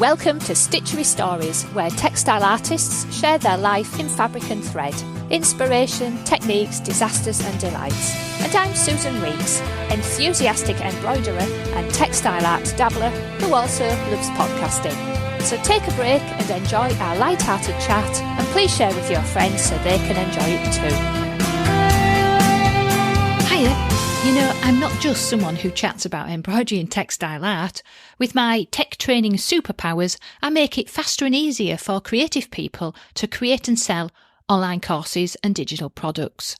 Welcome to Stitchery Stories, where textile artists share their life in fabric and thread, inspiration, techniques, disasters and delights. And I'm Susan Reeks, enthusiastic embroiderer and textile art dabbler who also loves podcasting. So take a break and enjoy our light-hearted chat, and please share with your friends so they can enjoy it too. Hiya. You know, I'm not just someone who chats about embroidery and textile art. With my tech training superpowers, I make it faster and easier for creative people to create and sell online courses and digital products.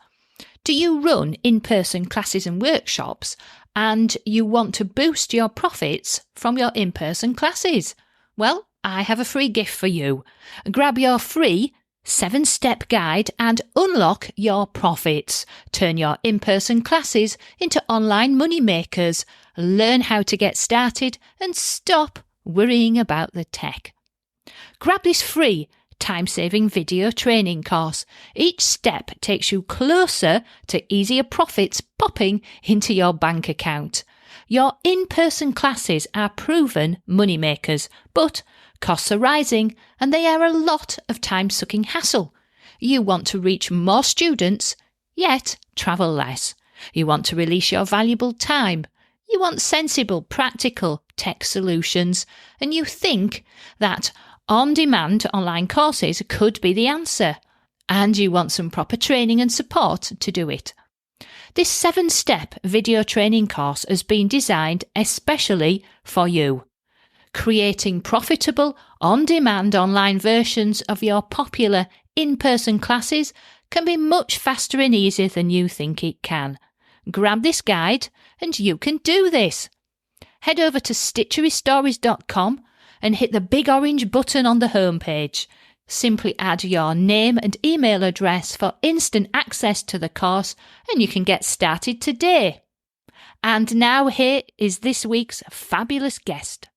Do you run in-person classes and workshops, and you want to boost your profits from your in-person classes? Well, I have a free gift for you. Grab your free 7-step guide and unlock your profits. Turn your in-person classes into online money makers. Learn how to get started and stop worrying about the tech. Grab this free time-saving video training course. Each step takes you closer to easier profits popping into your bank account. Your in-person classes are proven money makers, but costs are rising and they are a lot of time-sucking hassle. You want to reach more students, yet travel less. You want to release your valuable time. You want sensible, practical tech solutions. And you think that on-demand online courses could be the answer. And you want some proper training and support to do it. This 7-step video training course has been designed especially for you. Creating profitable, on-demand online versions of your popular in-person classes can be much faster and easier than you think it can. Grab this guide and you can do this. Head over to stitcherystories.com and hit the big orange button on the homepage. Simply add your name and email address for instant access to the course and you can get started today. And now here is this week's fabulous guest.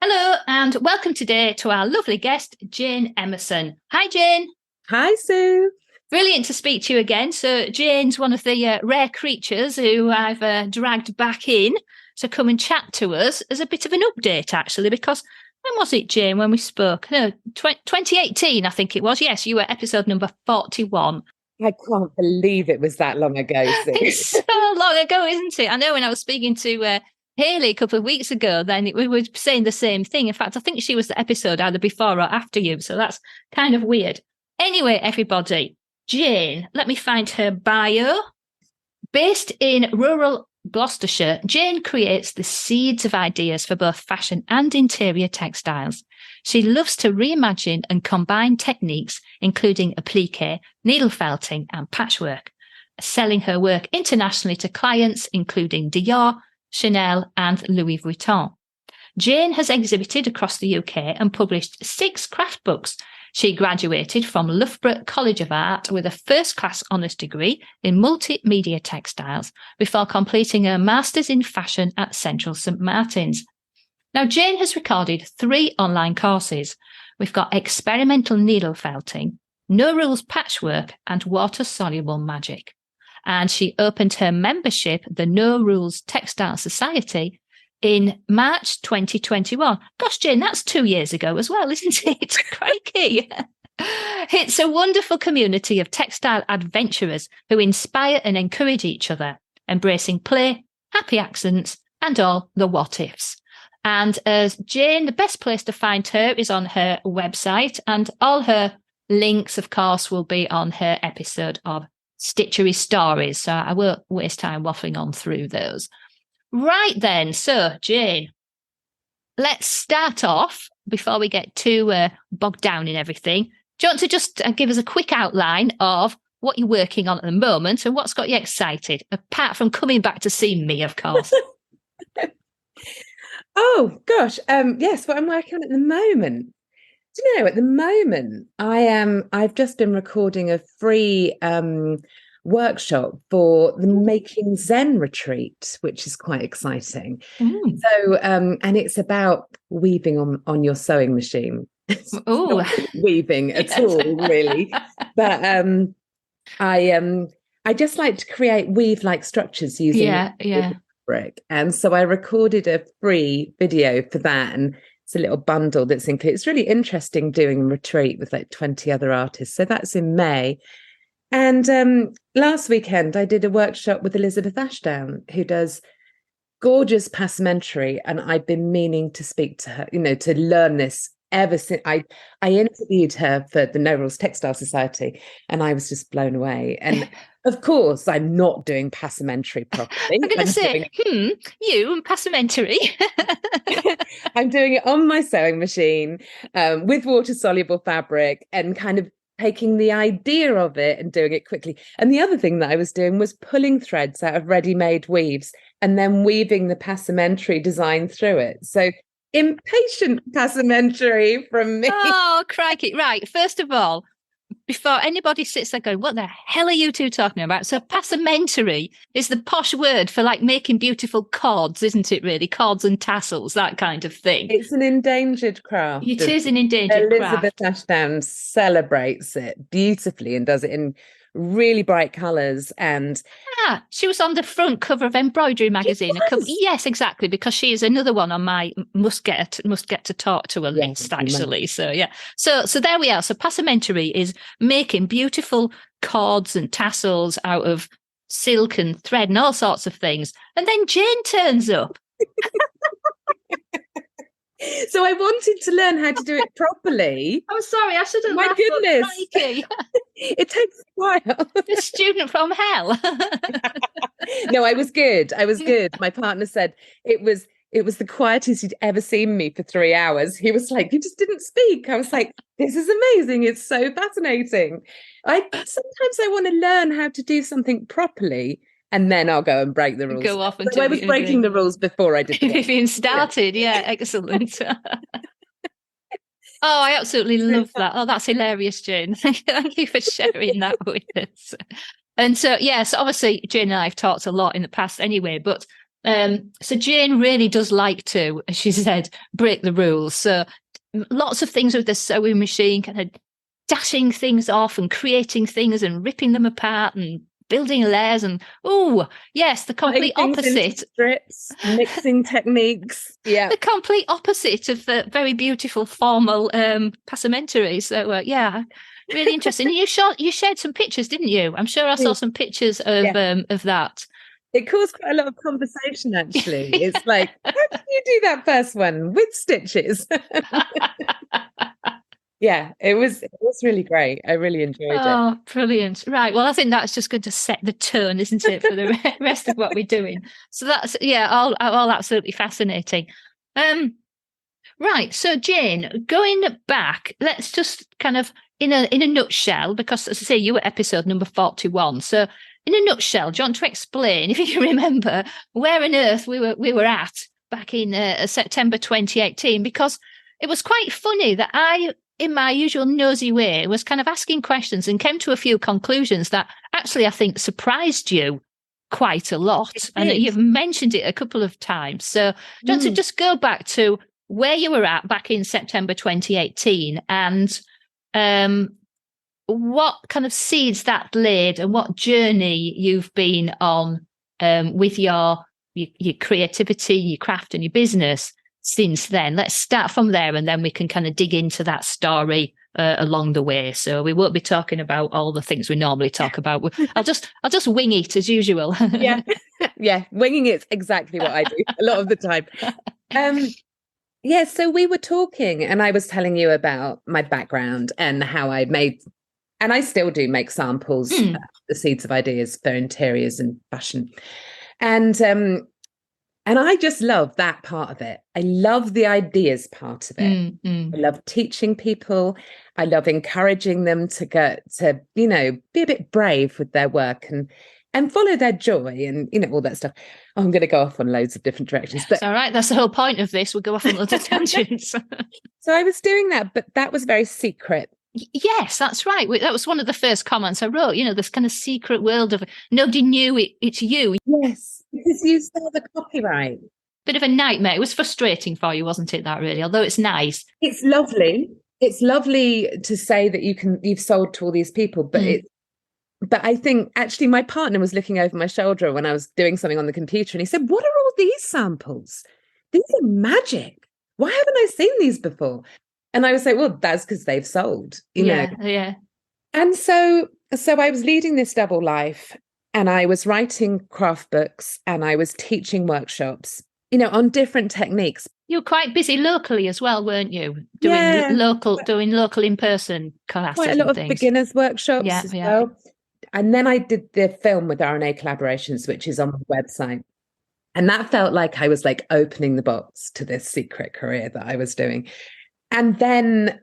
Hello and welcome today to our lovely guest, Jayne Emerson. Hi, Jayne. Hi, Sue. Brilliant to speak to you again. So Jayne's one of the rare creatures who I've dragged back in to come and chat to us as a bit of an update, actually, because when was it, Jayne, when we spoke? No, 2018, I think it was. Yes, you were episode number 41. I can't believe it was that long ago, Sue. It's so long ago, isn't it? I know when I was speaking to Hayley a couple of weeks ago, then we were saying the same thing. In fact, I think she was the episode either before or after you, so that's kind of weird. Anyway, everybody, Jayne, let me find her bio. Based in rural Gloucestershire, Jayne creates the seeds of ideas for both fashion and interior textiles. She loves to reimagine and combine techniques, including applique, needle felting and patchwork, selling her work internationally to clients, including Dior, Chanel and Louis Vuitton. Jayne has exhibited across the UK and published 6 craft books. She graduated from Loughborough College of Art with a first-class honours degree in multimedia textiles before completing her Masters in Fashion at Central St Martin's. Now, Jayne has recorded 3 online courses. We've got experimental needle felting, no rules patchwork and water-soluble magic. And she opened her membership, the No Rules Textile Society, in March 2021. Gosh, Jayne, that's 2 years ago as well, isn't it? Crikey. It's a wonderful community of textile adventurers who inspire and encourage each other, embracing play, happy accents, and all the what-ifs. And Jayne, the best place to find her is on her website, and all her links, of course, will be on her episode of Stitchery Stories, so I won't waste time waffling on through those. Right then, so Jayne, let's start off before we get too bogged down in everything. Do you want to just give us a quick outline of what you're working on at the moment and what's got you excited, apart from coming back to see me, of course? Oh, gosh. Yes, what I'm working on at the moment. Do you know, at the moment, I've just been recording a free workshop for the Making Zen retreat, which is quite exciting. So, and it's about weaving on your sewing machine. Oh, weaving at all, really. But I just like to weave like structures using fabric, and so I recorded a free video for that, and it's It's a little bundle that's included. It's really interesting doing a retreat with like 20 other artists. So that's in May. And last weekend, I did a workshop with Elizabeth Ashdown, who does gorgeous passementerie. And I've been meaning to speak to her, to learn this ever since I interviewed her for the No Rules Textile Society, and I was just blown away. And of course, I'm not doing passementerie properly. I'm going to say, you and passementerie. I'm doing it on my sewing machine with water-soluble fabric, and kind of taking the idea of it and doing it quickly. And the other thing that I was doing was pulling threads out of ready-made weaves and then weaving the passementerie design through it. So impatient passementerie from me. Oh, crikey. Right. First of all, before anybody sits there going, what the hell are you two talking about? So passementerie is the posh word for like making beautiful cords, isn't it really? Cords and tassels, that kind of thing. It's an endangered craft. It is an endangered Elizabeth craft. Ashdown celebrates it beautifully and does it in really bright colours. And she was on the front cover of Embroidery magazine. Yes, exactly, because she is another one on my must get to talk to a list, actually. So yeah, so there we are. So passementerie is making beautiful cords and tassels out of silk and thread and all sorts of things. And then Jayne turns up. So I wanted to learn how to do it properly. I'm sorry, I shouldn't. My goodness, it takes a while. The student from hell. No, I was good. My partner said it was the quietest he'd ever seen me for 3 hours. He was like, "You just didn't speak." I was like, "This is amazing. It's so fascinating." Sometimes I want to learn how to do something properly, and then I'll go and break the rules. Go off and so I was breaking the rules before I did. Even started, yeah, excellent. Oh, I absolutely love that. Oh, that's hilarious, Jayne. Thank you for sharing that with us. And so, yes, obviously, Jayne and I have talked a lot in the past anyway, but so Jayne really does like to, as she said, break the rules. So lots of things with the sewing machine, kind of dashing things off and creating things and ripping them apart and building layers, and yes, the complete opposite. Strips, mixing techniques. Yeah, the complete opposite of the very beautiful formal passementerie. So yeah, really interesting. You shared some pictures, didn't you? I'm sure I saw some pictures of that. It caused quite a lot of conversation, actually. It's like, how did you do that first one with stitches? Yeah, it was really great. I really enjoyed it. Oh, brilliant. Right. Well, I think that's just going to set the tone, isn't it, for the rest of what we're doing. So that's, all absolutely fascinating. Right. So Jayne, going back, let's just kind of, in a nutshell, because as I say, you were episode number 41. So in a nutshell, do you want to explain, if you can remember, where on earth we were at back in September 2018? Because it was quite funny that I, in my usual nosy way, was kind of asking questions and came to a few conclusions that actually I think surprised you quite a lot. And you've mentioned it a couple of times. So do you want to just go back to where you were at back in September 2018 and what kind of seeds that laid and what journey you've been on with your creativity, your craft and your business since then? Let's start from there and then we can kind of dig into that story along the way. So we won't be talking about all the things we normally talk about. I'll just wing it as usual. Yeah, winging it's exactly what I do a lot of the time. So we were talking and I was telling you about my background and how I made, and I still do make samples, the seeds of ideas for interiors and fashion. And I just love that part of it. I love the ideas part of it. I love teaching people. I love encouraging them to be a bit brave with their work and follow their joy and, all that stuff. Oh, I'm going to go off on loads of different directions. But it's all right. That's the whole point of this. We'll go off on loads of tangents. So I was doing that, but that was very secret. Yes, that's right. That was one of the first comments I wrote, this kind of secret world of nobody knew it's you. Yes, because you saw the copyright. Bit of a nightmare. It was frustrating for you, wasn't it, that really? Although it's nice. It's lovely. It's lovely to say that you've sold to all these people, but but I think actually my partner was looking over my shoulder when I was doing something on the computer and he said, "What are all these samples? These are magic. why haven't I seen these before? And I was like, well, that's because they've sold, you know. Yeah. And so I was leading this double life, and I was writing craft books, and I was teaching workshops, you know, on different techniques. You were quite busy locally as well, weren't you? Yeah, Doing local in-person classes quite a lot and of things. beginners workshops as Yeah. well. And then I did the film with RNA Collaborations, which is on my website. And that felt like I was like opening the box to this secret career that I was doing. And then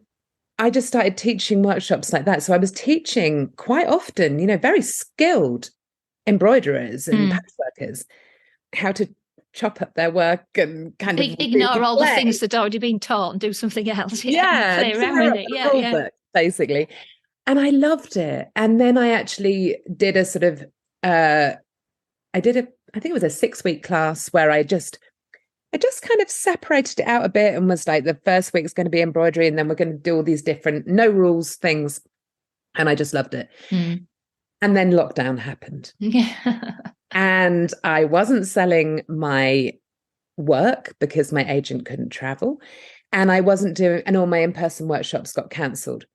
I just started teaching workshops like that. So I was teaching quite often, you know, very skilled embroiderers and patchworkers how to chop up their work and kind of ignore all the things that had already been taught and do something else. Yeah, play around with it. Yeah. Book, basically. And I loved it. And then I actually did a sort of I think it was a 6-week class where I just kind of separated it out a bit and was like, the first week's going to be embroidery, and then we're going to do all these different no rules things. And I just loved it. And then lockdown happened. And I wasn't selling my work because my agent couldn't travel. And I wasn't doing, and all my in-person workshops got cancelled.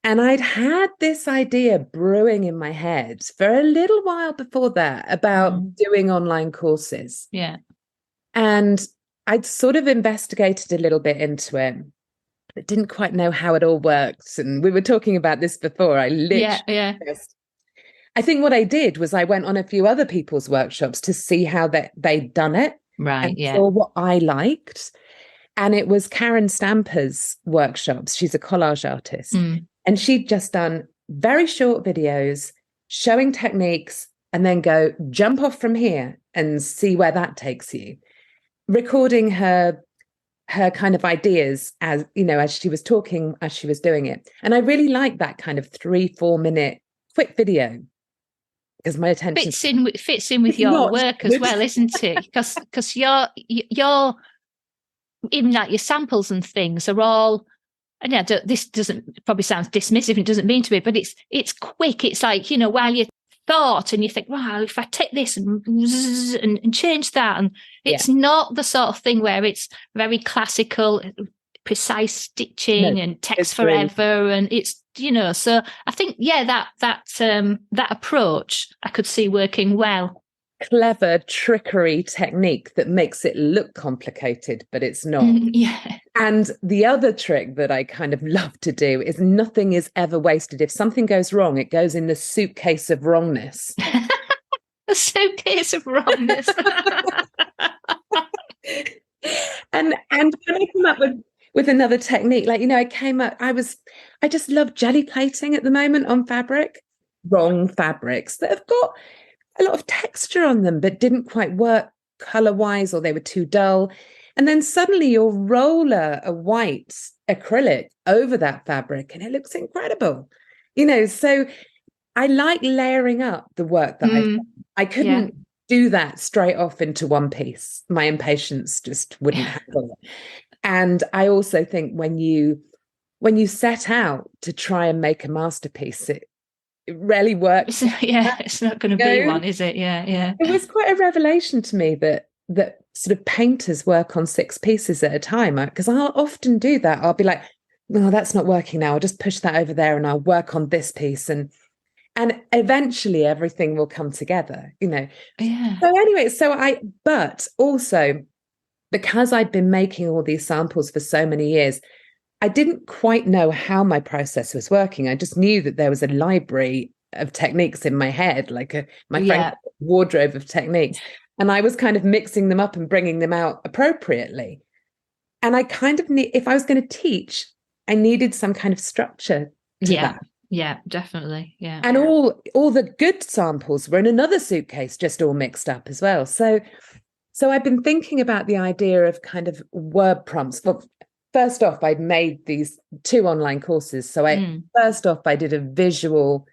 And I'd had this idea brewing in my head for a little while before that about doing online courses. Yeah. And I'd sort of investigated a little bit into it, but didn't quite know how it all worked. And we were talking about this before. I literally I think what I did was I went on a few other people's workshops to see how they'd done it. Right, and saw what I liked. And it was Karen Stamper's workshops. She's a collage artist. And she'd just done very short videos showing techniques and then go, jump off from here and see where that takes you. Recording her kind of ideas as, you know, as she was talking, as she was doing it. And I really liked that kind of 3-4 minute quick video, because my attention fits in with your work as well, isn't it? Because your even like your samples and things are all, and this doesn't probably sounds dismissive, it doesn't mean to be, but it's quick. It's like, you know, while you thought and you think, wow, if I take this and change that, and it's not the sort of thing where it's very classical, precise stitching and text forever, and it's, you know, so I think that approach I could see working well. Clever trickery technique that makes it look complicated, but it's not. And the other trick that I kind of love to do is nothing is ever wasted. If something goes wrong, it goes in the suitcase of wrongness. A suitcase of wrongness. And when I come up with another technique, like, you know, I just love jelly plating at the moment on fabric, wrong fabrics that have got a lot of texture on them, but didn't quite work color-wise, or they were too dull. And then suddenly you'll roll a white acrylic over that fabric and it looks incredible. You know, so I like layering up the work that I've done. I couldn't do that straight off into one piece. My impatience just wouldn't handle it. And I also think when you set out to try and make a masterpiece, it rarely works. It's not going to be one, is it? Yeah. It was quite a revelation to me that sort of painters work on 6 pieces at a time, because I'll often do that. I'll be like, no, that's not working now. I'll just push that over there and I'll work on this piece, and eventually everything will come together, you know. So anyway, but also because I'd been making all these samples for so many years, I didn't quite know how my process was working. I just knew that there was a library of techniques in my head, like my friend's wardrobe of techniques. And I was kind of mixing them up and bringing them out appropriately. And I kind of if I was going to teach, I needed some kind of structure to that. Yeah, definitely. Yeah. And all the good samples were in another suitcase, just all mixed up as well. So I've been thinking about the idea of kind of word prompts. Well, first off, I'd made these 2 online courses. So first off, I did a visual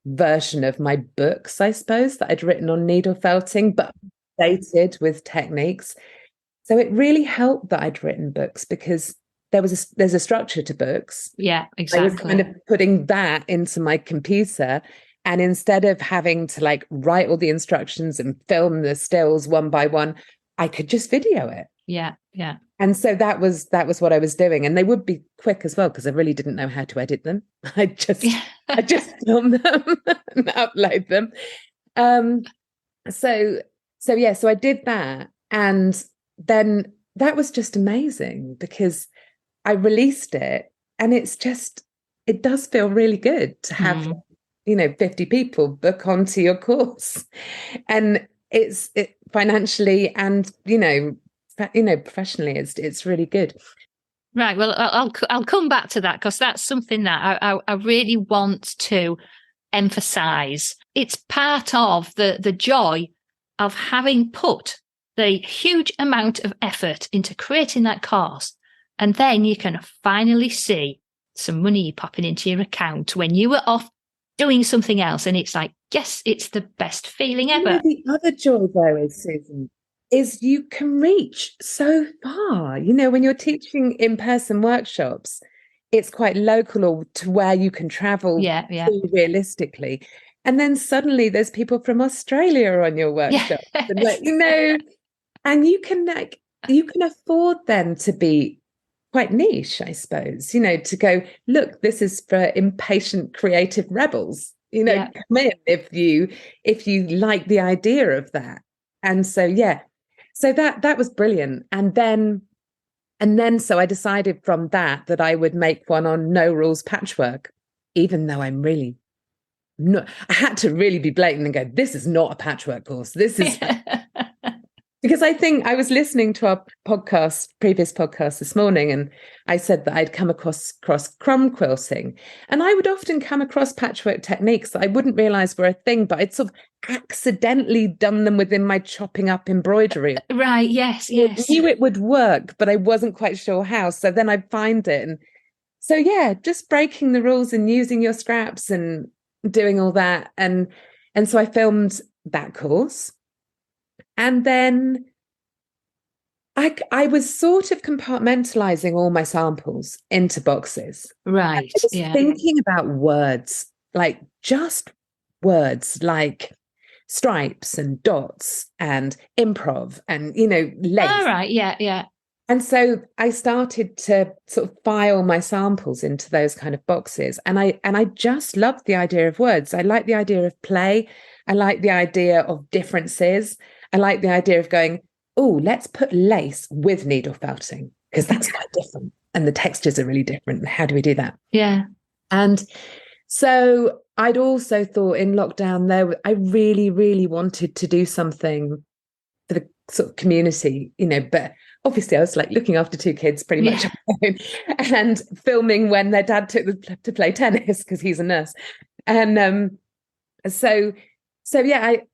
version of my books, I suppose, that I'd written on needle felting, but updated with techniques. So it really helped that I'd written books, because there's a structure to books. Yeah, exactly. I was kind of putting that into my computer, and instead of having to like write all the instructions and film the stills one by one, I could just video it. Yeah. And so that was what I was doing. And they would be quick as well, because I really didn't know how to edit them. I just film them and upload them. Um, so I did that. And then that was just amazing, because I released it, and it does feel really good to have, 50 people book onto your course. And it financially and, professionally, it's really good. Right. Well, I'll come back to that, because that's something that I really want to emphasize. It's part of the joy of having put the huge amount of effort into creating that course. And then you can finally see some money popping into your account when you were off doing something else. And it's like, yes, it's the best feeling ever. The other joy, though, is, Susan, is you can reach so far. When you're teaching in-person workshops, it's quite local, or to where you can travel to realistically. And then suddenly there's people from Australia on your workshop. And and you can afford then to be quite niche, I suppose, to go, look, this is for impatient creative rebels, come in if you like the idea of that. And so, so that was brilliant. And then so I decided from that I would make one on no rules patchwork, even though I'm really not. I had to really be blatant and go, this is not a patchwork course. This is because I think I was listening to our previous podcast this morning, and I said that I'd come across crumb quilting, and I would often come across patchwork techniques that I wouldn't realize were a thing, but I'd sort of accidentally done them within my chopping up embroidery. Right. Yes. I knew it would work, but I wasn't quite sure how. So then I'd find it. And so, just breaking the rules and using your scraps and doing all that. And so I filmed that course. And then I was sort of compartmentalizing all my samples into boxes. Right. I was thinking about words, like just words like stripes and dots and improv and, lace. All right. Yeah. And so I started to sort of file my samples into those kind of boxes. And I just loved the idea of words. I like the idea of play. I like the idea of differences. I like the idea of going, oh, let's put lace with needle felting, because that's quite different. And the textures are really different. How do we do that? Yeah. And so I'd also thought in lockdown I really, really wanted to do something for the sort of community, but obviously I was like looking after two kids pretty much on my own, and filming when their dad took them to play tennis, because he's a nurse. And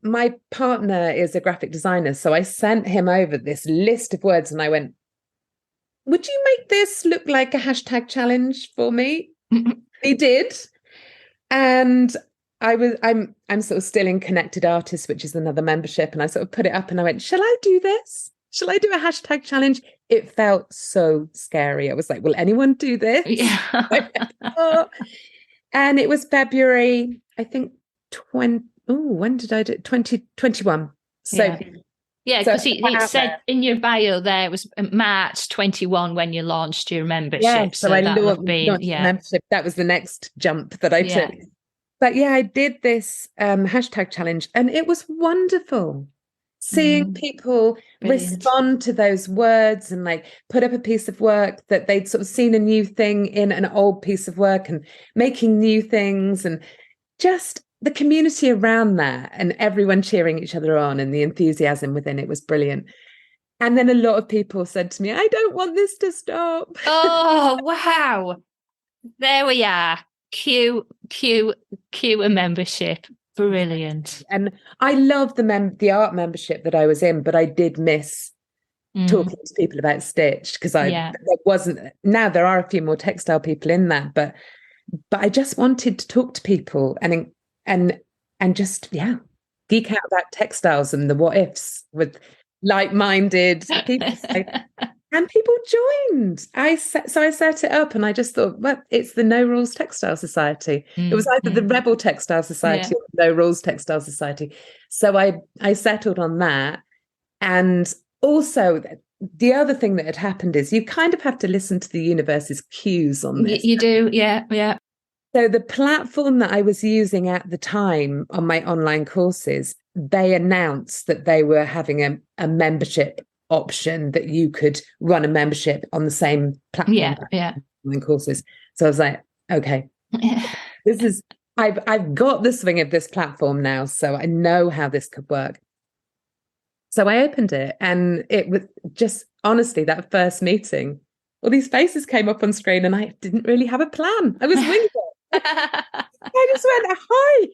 my partner is a graphic designer. So I sent him over this list of words, and I went, would you make this look like a hashtag challenge for me? He did. And I'm sort of still in Connected Artists, which is another membership. And I sort of put it up and I went, shall I do this? Shall I do a hashtag challenge? It felt so scary. I was like, will anyone do this? Yeah. And it was February, I think, when did I do it? 2021. So because it said in your bio there, it was March 21 when you launched your membership. Yeah, so I launched membership. That was the next jump that I took. But I did this hashtag challenge, and it was wonderful seeing people respond to those words and like put up a piece of work that they'd sort of seen a new thing in an old piece of work and making new things, and just the community around that and everyone cheering each other on, and the enthusiasm within it was brilliant. And then a lot of people said to me, I don't want this to stop. Oh, wow. There we are. Cue a membership. Brilliant. And I love the art membership that I was in, but I did miss talking to people about Stitch, because there wasn't. Now there are a few more textile people in that, but I just wanted to talk to people and just geek out about textiles and the what ifs with like-minded people. And people joined. So I set it up, and I just thought, well, it's the No Rules Textile Society. It was either the Rebel Textile Society or the No Rules Textile Society. So I settled on that. And also the other thing that had happened is you kind of have to listen to the universe's cues on this. You do, yeah. So the platform that I was using at the time on my online courses, they announced that they were having a membership option, that you could run a membership on the same platform. Yeah. Online courses. So I was like, okay, I've got the swing of this platform now, so I know how this could work. So I opened it, and it was just, honestly, that first meeting, all these faces came up on screen, and I didn't really have a plan. I was winging it. I just went, hi.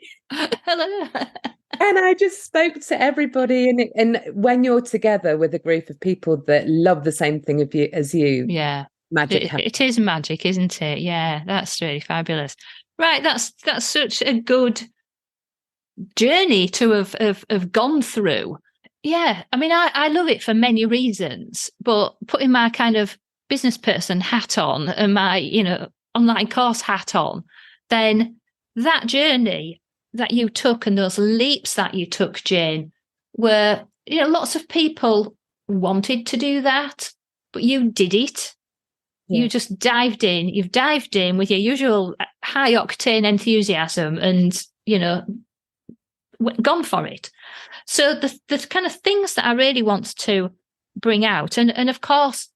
Hello. And I just spoke to everybody. And when you're together with a group of people that love the same thing as you, yeah, magic happens. It is magic, isn't it? Yeah, that's really fabulous. Right, that's such a good journey to have gone through. Yeah, I mean, I love it for many reasons, but putting my kind of business person hat on and my, online course hat on, then that journey that you took and those leaps that you took, Jayne, were, lots of people wanted to do that, but you did it. Yeah. You just dived in. You've dived in with your usual high octane enthusiasm and, gone for it. So the kind of things that I really want to bring out, and of course,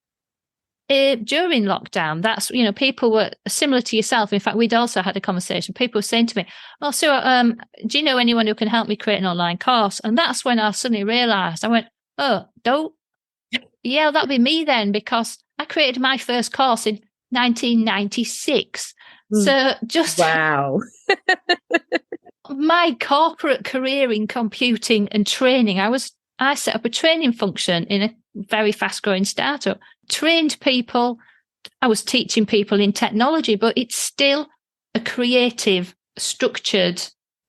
during lockdown, that's, people were similar to yourself. In fact, we'd also had a conversation. People were saying to me, "Oh, so do you know anyone who can help me create an online course?" And that's when I suddenly realised. I went, "Oh, yeah, that'll be me then," because I created my first course in 1996. So just wow. My corporate career in computing and training, I set up a training function in a very fast-growing startup, trained people. I was teaching people in technology, but it's still a creative, structured,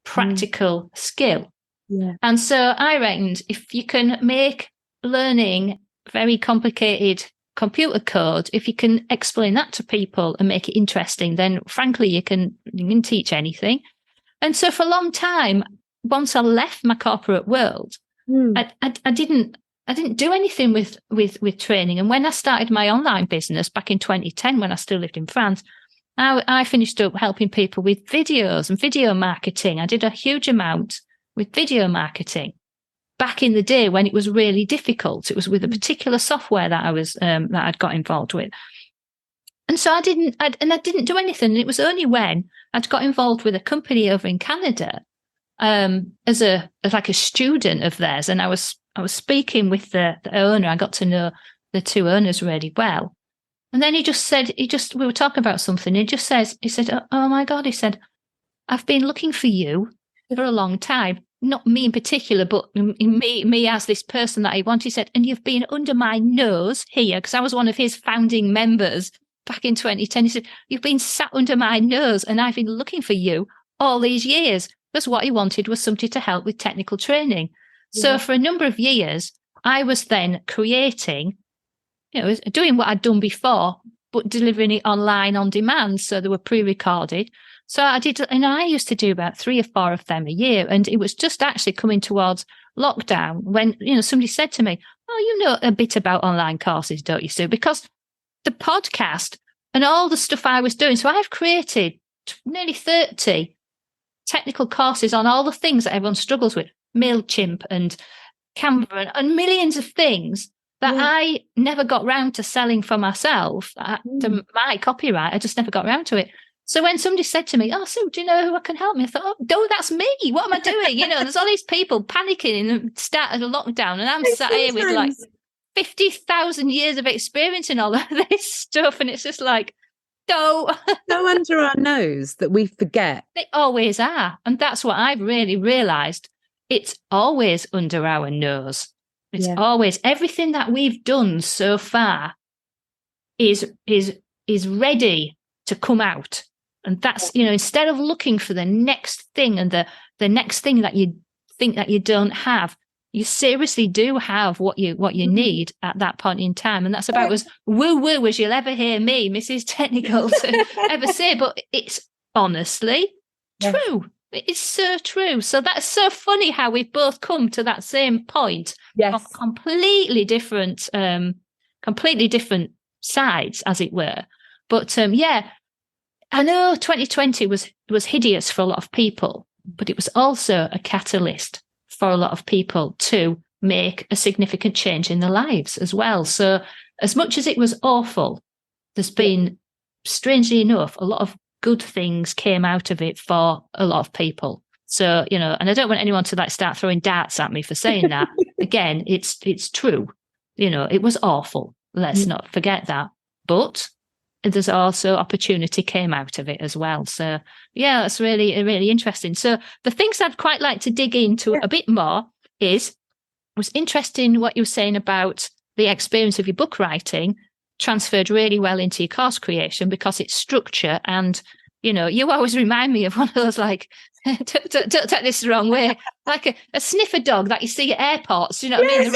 practical skill. Yeah. And so I reckoned if you can make learning very complicated computer code, if you can explain that to people and make it interesting, then frankly, you can teach anything. And so for a long time, once I left my corporate world, I didn't do anything with training. And when I started my online business back in 2010, when I still lived in France, I finished up helping people with videos and video marketing. I did a huge amount with video marketing back in the day when it was really difficult. It was with a particular software that that I'd got involved with. And so I didn't do anything. And it was only when I'd got involved with a company over in Canada as like a student of theirs, and I was speaking with the owner. I got to know the two owners really well, and then we were talking about something. He said, "Oh my God," he said, "I've been looking for you for a long time. Not me in particular, but me as this person that he wanted." He said, "And you've been under my nose here," because I was one of his founding members. Back in 2010, he said, "You've been sat under my nose and I've been looking for you all these years," because what he wanted was somebody to help with technical training. Yeah. So for a number of years, I was then creating, doing what I'd done before, but delivering it online on demand. So they were pre-recorded. So I did, and I used to do about 3 or 4 of them a year. And it was just actually coming towards lockdown when, somebody said to me, "Oh, you know a bit about online courses, don't you, Sue?" Because the podcast and all the stuff I was doing. So I've created nearly 30 technical courses on all the things that everyone struggles with, MailChimp and Canva and millions of things that I never got round to selling for myself, to my copyright. I just never got round to it. So when somebody said to me, "Oh, Sue, do you know who I can help me?" I thought, "Oh, no, that's me. What am I doing?" There's all these people panicking in the start of the lockdown, and I'm sat here with like 50,000 years of experience in all of this stuff. And it's just like, no. So under our nose that we forget. They always are. And that's what I've really realised. It's always under our nose. It's always, everything that we've done so far is ready to come out. And that's, instead of looking for the next thing and the next thing that you think that you don't have, you seriously do have what you need at that point in time. And that's about as woo-woo as you'll ever hear me, Mrs. Technical, to ever say. But it's honestly true. It's so true. So that's so funny how we've both come to that same point. Yes. Completely different completely different sides, as it were. But yeah, I know 2020 was hideous for a lot of people, but it was also a catalyst for a lot of people to make a significant change in their lives as well. So as much as it was awful, there's been, strangely enough, a lot of good things came out of it for a lot of people. So, you know, and I don't want anyone to like start throwing darts at me for saying that. Again, it's true. You know, it was awful. Let's not forget that. But there's also opportunity came out of it as well. So yeah, that's really, really interesting. So the things I'd quite like to dig into a bit more was interesting what you were saying about the experience of your book writing transferred really well into your course creation because it's structure. And, you know, you always remind me of one of those, like, don't take this the wrong way, like a sniffer dog that you see at airports, you know what I mean?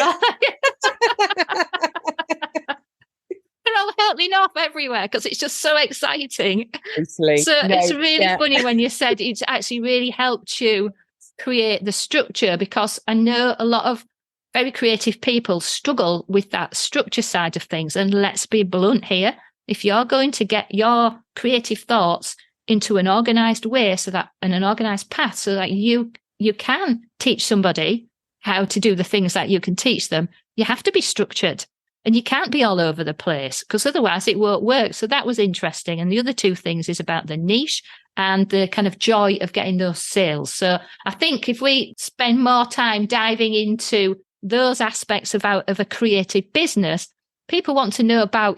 They're all hurtling off everywhere because it's just so exciting. Totally. So it's really funny when you said it's actually really helped you create the structure, because I know a lot of very creative people struggle with that structure side of things. And let's be blunt here. If you're going to get your creative thoughts into an organized way, so that and an organized path, so that you can teach somebody how to do the things that you can teach them, you have to be structured. And you can't be all over the place, because otherwise it won't work. So that was interesting. And the other two things is about the niche and the kind of joy of getting those sales. So I think if we spend more time diving into those aspects of a creative business, people want to know about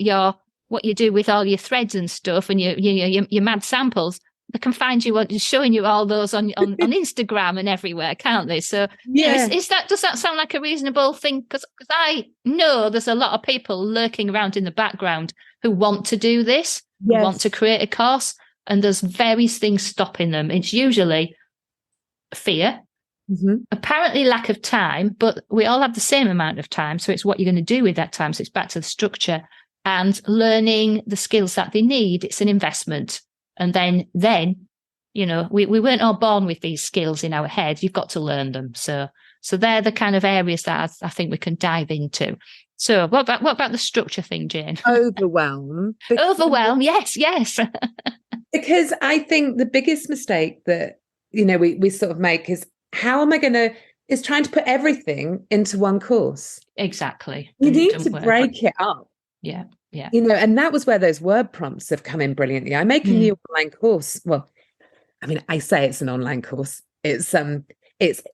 what you do with all your threads and stuff and your mad samples. They can find you showing you all those on Instagram and everywhere, can't they? So does that sound like a reasonable thing? Because I know there's a lot of people lurking around in the background who want to do this, who want to create a course, and there's various things stopping them. It's usually fear, apparently lack of time, but we all have the same amount of time. So it's what you're going to do with that time. So it's back to the structure and learning the skills that they need. It's an investment. And then, you know, we weren't all born with these skills in our head. You've got to learn them. So they're the kind of areas that I think we can dive into. So what about the structure thing, Jayne? Overwhelm. Yes. Because I think the biggest mistake that, you know, we sort of make is is trying to put everything into one course. Exactly. You need to break it up. Yeah. Yeah. You know, and that was where those word prompts have come in brilliantly. I make a new online course. Well, I mean, I say it's an online course. It's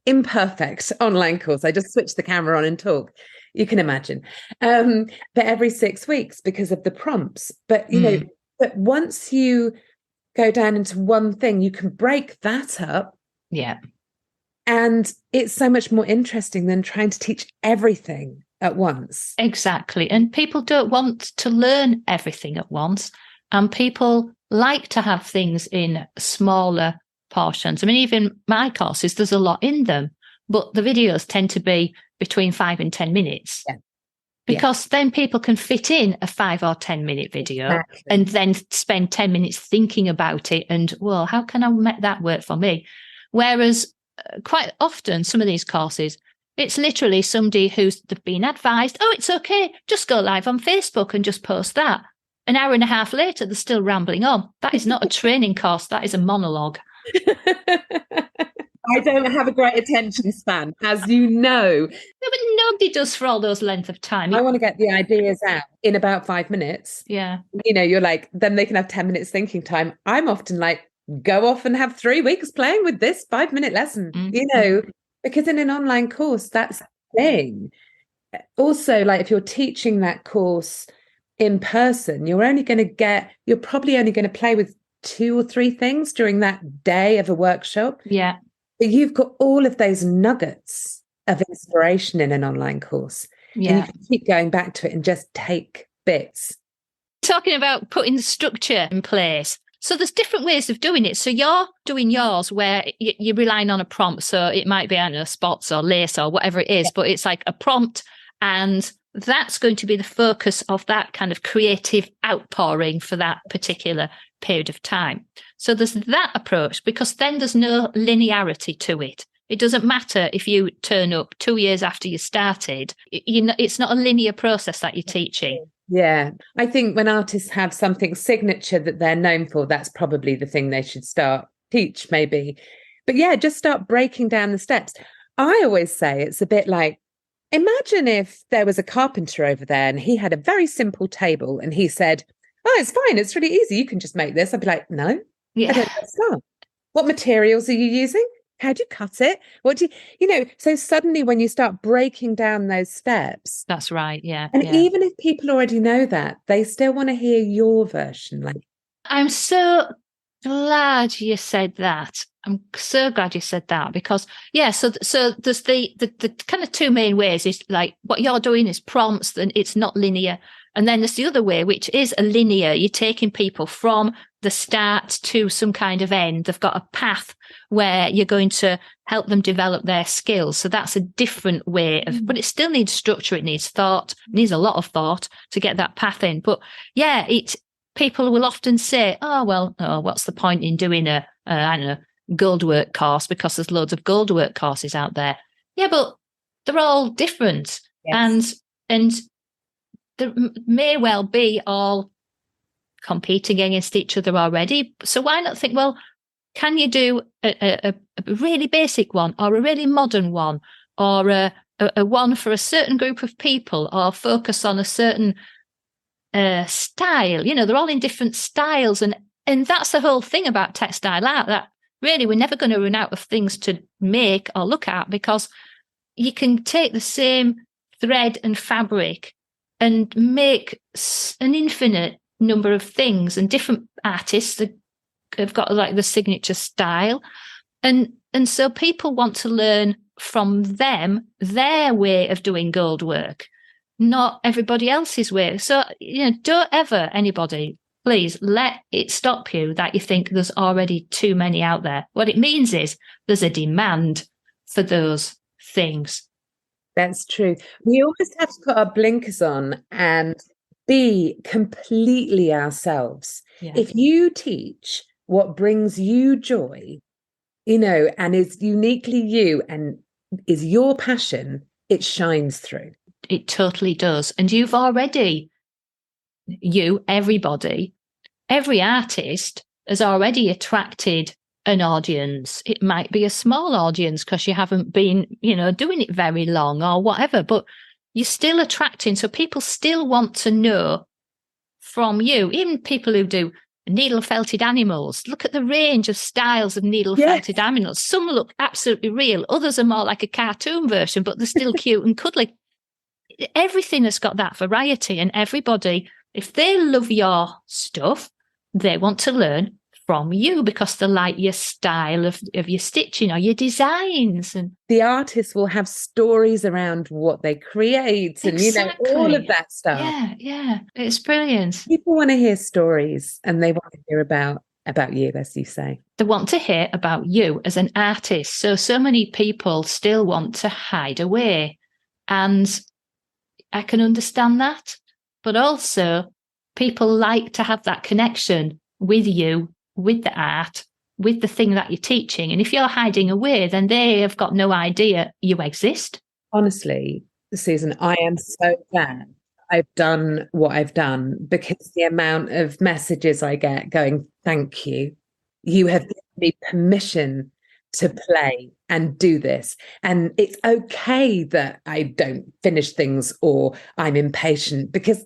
imperfect online course. I just switch the camera on and talk. You can imagine. But every 6 weeks because of the prompts. But, you know, but once you go down into one thing, you can break that up. Yeah. And it's so much more interesting than trying to teach everything at once. Exactly. And people don't want to learn everything at once. And people like to have things in smaller portions. I mean, even my courses, there's a lot in them, but the videos tend to be between 5 and 10 minutes. Yeah. Because then people can fit in a 5 or 10 minute video and then spend 10 minutes thinking about it. And, well, how can I make that work for me? Whereas quite often, some of these courses, it's literally somebody who's been advised, oh, it's okay, just go live on Facebook and just post that. An hour and a half later, they're still rambling on. That is not a training course. That is a monologue. I don't have a great attention span, as you know. No, but nobody does for all those length of time. I want to get the ideas out in about 5 minutes. Yeah. You know, you're like, then they can have 10 minutes thinking time. I'm often like, go off and have 3 weeks playing with this 5-minute lesson, you know. Because in an online course, that's the thing. Also, like if you're teaching that course in person, you're probably only going to play with 2 or 3 things during that day of a workshop. Yeah. But you've got all of those nuggets of inspiration in an online course. Yeah. And you can keep going back to it and just take bits. Talking about putting the structure in place. So there's different ways of doing it. So you're doing yours where you're relying on a prompt. So it might be, I don't know, spots or lace or whatever it is, but it's like a prompt. And that's going to be the focus of that kind of creative outpouring for that particular period of time. So there's that approach, because then there's no linearity to it. It doesn't matter if you turn up 2 years after you started. It's not a linear process that you're teaching. Yeah, I think when artists have something signature that they're known for, that's probably the thing they should teach maybe. But yeah, just start breaking down the steps. I always say it's a bit like, imagine if there was a carpenter over there and he had a very simple table and he said, oh, it's fine, it's really easy, you can just make this. I'd be like, no, I don't understand. What materials are you using? How do you cut it? What do so suddenly when you start breaking down those steps. That's right, yeah. And even if people already know that, they still want to hear your version. Like, I'm so glad you said that. I'm so glad you said that because, so there's the kind of two main ways is like what you're doing is prompts and it's not linear. And then there's the other way, which is a linear. You're taking people from the start to some kind of end. They've got a path where you're going to help them develop their skills. So that's a different way of, but it still needs structure. It needs thought, it needs a lot of thought to get that path in. But people will often say, what's the point in doing I don't know, goldwork course because there's loads of goldwork courses out there. Yeah, but they're all different. Yes. And there may well be all competing against each other already. So why not think, well, can you do a really basic one or a really modern one or a one for a certain group of people or focus on a certain style? They're all in different styles. And that's the whole thing about textile art, that really we're never going to run out of things to make or look at because you can take the same thread and fabric and make an infinite number of things, and different artists have got like the signature style, and so people want to learn from them their way of doing gold work, not everybody else's way. So don't ever anybody please let it stop you that you think there's already too many out there. What it means is there's a demand for those things. That's true. We almost have to put our blinkers on and be completely ourselves. Yeah. If you teach what brings you joy, and is uniquely you and is your passion, it shines through. It totally does. And you've already, everybody, every artist has already attracted an audience. It might be a small audience because you haven't been, doing it very long or whatever, but you're still attracting. So people still want to know from you, even people who do needle felted animals. Look at the range of styles of needle felted animals. Some look absolutely real. Others are more like a cartoon version, but they're still cute and cuddly. Everything has got that variety, and everybody, if they love your stuff, they want to learn from you because they like your style of your stitching or your designs. And the artists will have stories around what they create and all of that stuff. Yeah, it's brilliant. People want to hear stories and they want to hear about you, as you say. They want to hear about you as an artist. So many people still want to hide away, and I can understand that, but also people like to have that connection with you, with the art, with the thing that you're teaching. And if you're hiding away, then they have got no idea you exist. Honestly, Susan, I am so glad I've done what I've done, because the amount of messages I get going, thank you. You have given me permission to play and do this. And it's okay that I don't finish things or I'm impatient, because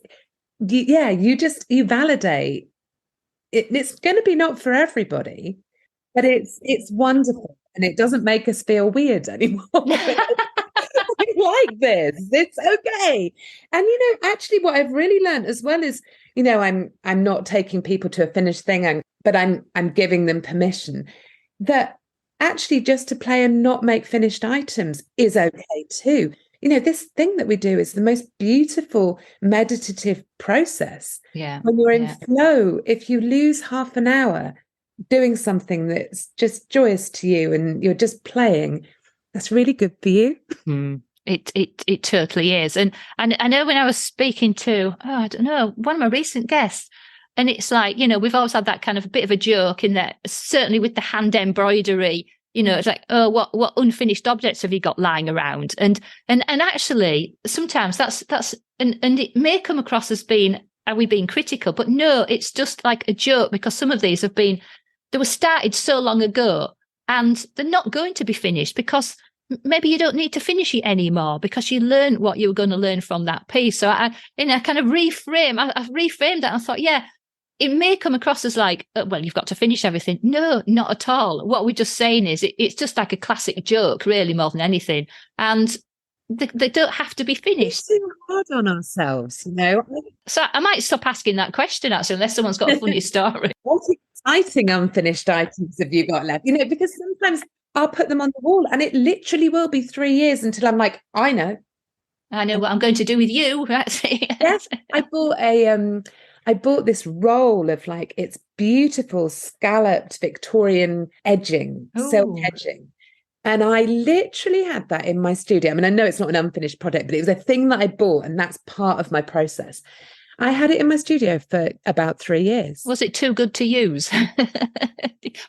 you validate. It's going to be not for everybody, but it's wonderful, and it doesn't make us feel weird anymore. I like this. It's okay. And actually, what I've really learned as well is, I'm not taking people to a finished thing, but I'm giving them permission that actually just to play and not make finished items is okay too. This thing that we do is the most beautiful meditative process. Yeah. When you're in flow, if you lose half an hour doing something that's just joyous to you and you're just playing, that's really good for you. It totally is. And I know when I was speaking to, I don't know, one of my recent guests, and it's like, we've always had that kind of a bit of a joke in that, certainly with the hand embroidery, It's like, oh, what unfinished objects have you got lying around? And actually, sometimes that's and it may come across as being, are we being critical? But no, it's just like a joke, because some of these they were started so long ago, and they're not going to be finished, because maybe you don't need to finish it anymore, because you learned what you were going to learn from that piece. So I kind of I've reframed that. I thought, yeah, it may come across as like, well, you've got to finish everything. No, not at all. What we're just saying is it's just like a classic joke, really, more than anything. And they don't have to be finished. We're too hard on ourselves, So I might stop asking that question, actually, unless someone's got a funny story. What exciting unfinished items have you got left? Because sometimes I'll put them on the wall and it literally will be 3 years until I'm like, I know what I'm going to do with you. Yes, I bought this roll of like, it's beautiful scalloped Victorian edging, silk edging. And I literally had that in my studio. I mean, I know it's not an unfinished product, but it was a thing that I bought, and that's part of my process. I had it in my studio for about 3 years. Was it too good to use?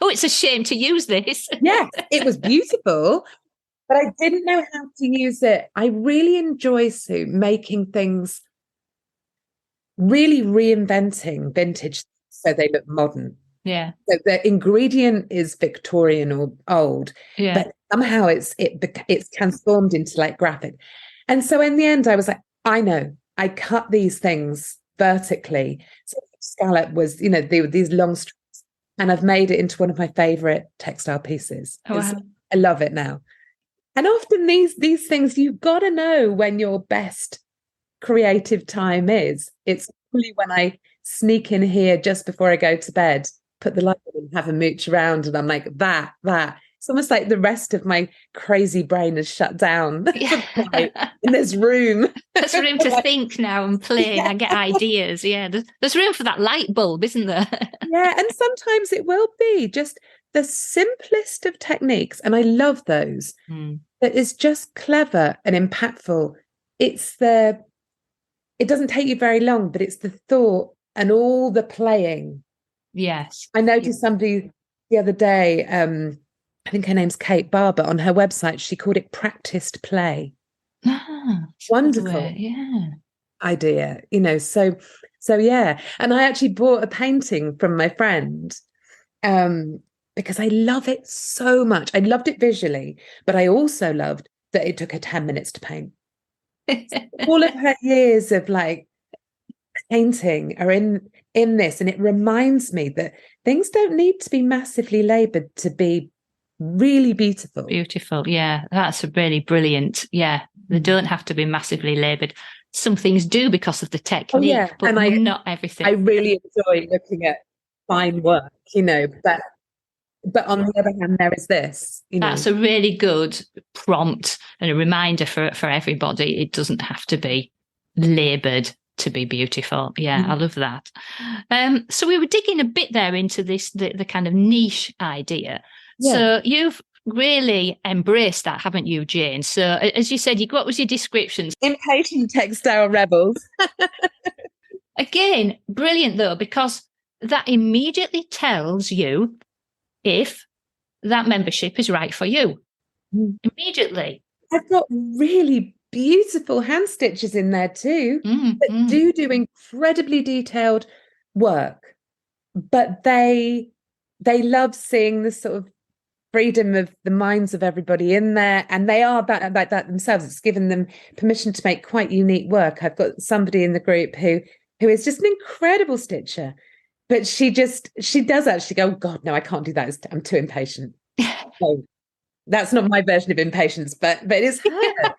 Oh, it's a shame to use this. Yes, it was beautiful, but I didn't know how to use it. I really enjoy, Sue, making things, really reinventing vintage so they look modern. Yeah. So the ingredient is Victorian or old, but somehow it's transformed into like graphic. And so in the end, I was like, I know, I cut these things vertically. So scallop was, they were these long strips, and I've made it into one of my favorite textile pieces. Oh, wow. I love it now. And often these things, you've got to know when your best creative time is. It's really when I sneak in here just before I go to bed, put the light on and have a mooch around, and I'm like, that. It's almost like the rest of my crazy brain is shut down. Yeah. And there's room. There's room to think now and play. Yeah. I get ideas. Yeah, there's room for that light bulb, isn't there? Yeah, and sometimes it will be just the simplest of techniques, and I love those. That is just clever and impactful. It doesn't take you very long, but it's the thought and all the playing. Yes. I noticed somebody the other day, I think her name's Kate Barber, on her website, she called it practiced play. Wonderful idea, so yeah. And I actually bought a painting from my friend because I love it so much. I loved it visually, but I also loved that it took her 10 minutes to paint. All of her years of like painting are in this, and it reminds me that things don't need to be massively labored to be really beautiful. Yeah, that's really brilliant. Yeah, they don't have to be massively labored. Some things do because of the technique, but not everything. I really enjoy looking at fine work, but on the other hand, there is this. That's a really good prompt and a reminder for everybody. It doesn't have to be laboured to be beautiful. Yeah, I love that. So we were digging a bit there into the kind of niche idea. Yeah. So you've really embraced that, haven't you, Jayne? So as you said, what was your descriptions? Impatient textile rebels. Again, brilliant though, because that immediately tells you if that membership is right for you. Immediately. I've got really beautiful hand stitches in there too that do incredibly detailed work, but they love seeing the sort of freedom of the minds of everybody in there, and they are about that themselves. It's given them permission to make quite unique work. I've got somebody in the group who is just an incredible stitcher, but she does actually go, oh God, no, I can't do that. I'm too impatient. So that's not my version of impatience, but it is her.